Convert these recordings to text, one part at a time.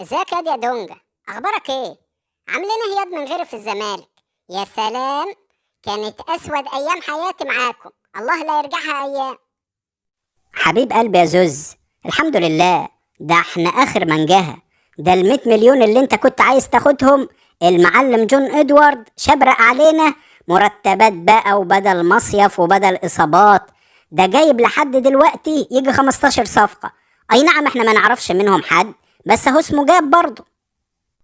ازيك يا دونجا؟ اخبارك ايه؟ عاملين ايه ياض من غيري في الزمالك؟ يا سلام، كانت اسود ايام حياتي معاكم، الله لا يرجعها ايام. حبيب قلبي يا زوز. الحمد لله. ده احنا اخر منجهة. ده ال100 مليون اللي انت كنت عايز تاخدهم، المعلم جون ادوارد شبرق علينا مرتبات بقى، وبدل مصيف وبدل اصابات. ده جايب لحد دلوقتي يجي 15 صفقة. اي نعم احنا ما نعرفش منهم حد، بس هو اسمه جاب برضه.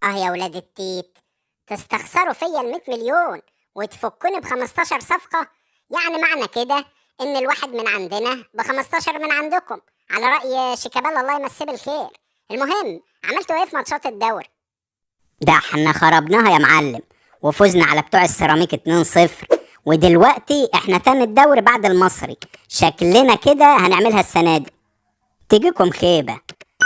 اه يا ولاد التيت، تستخسروا فيا ال100 مليون وتفكوني ب15 صفقة؟ يعني معنى كده ان الواحد من عندنا ب15 من عندكم، على رأي شيكابالا الله يمسيه بالخير. المهم، عملتوا ايه في ماتشات الدوري؟ ده احنا خربناها يا معلم، وفزنا على بتوع السيراميك 2-0. ودلوقتي احنا تاني الدوري بعد المصري. شكلنا كده هنعملها السنة دي. تجيكم خيبة.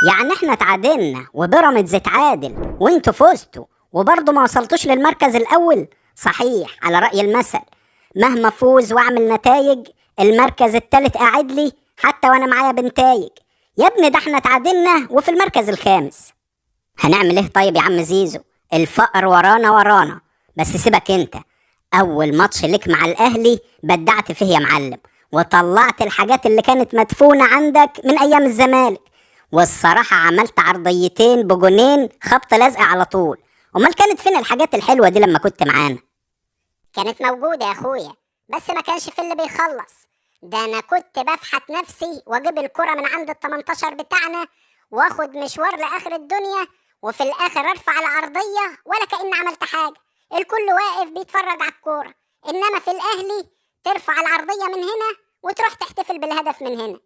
يعني احنا اتعادلنا وبيراميدز اتعادل وانتوا فزتوا، وبرضه ما وصلتوش للمركز الاول. صحيح على رأي المثل، مهما فوز واعمل نتائج، المركز التالت قاعد لي حتى وانا معايا بنتايج. يا ابني ده احنا اتعادلنا وفي المركز الخامس. هنعمل ايه طيب يا عم زيزو؟ الفقر ورانا ورانا. بس سيبك انت، اول ماتش ليك مع الاهلي بدعت فيه يا معلم، وطلعت الحاجات اللي كانت مدفونة عندك من ايام الزمالك. والصراحة عملت عرضيتين بجونين خبط لزق على طول. امال كانت فين الحاجات الحلوة دي لما كنت معانا؟ كانت موجودة يا اخويا، بس ما كانش في اللي بيخلص. ده انا كنت بفحت نفسي واجيب الكرة من عند ال18 بتاعنا، واخد مشوار لاخر الدنيا، وفي الاخر ارفع العرضية ولا كأن عملت حاجة. الكل واقف بيتفرج على الكورة. انما في الاهلي ترفع العرضية من هنا وتروح تحتفل بالهدف من هنا.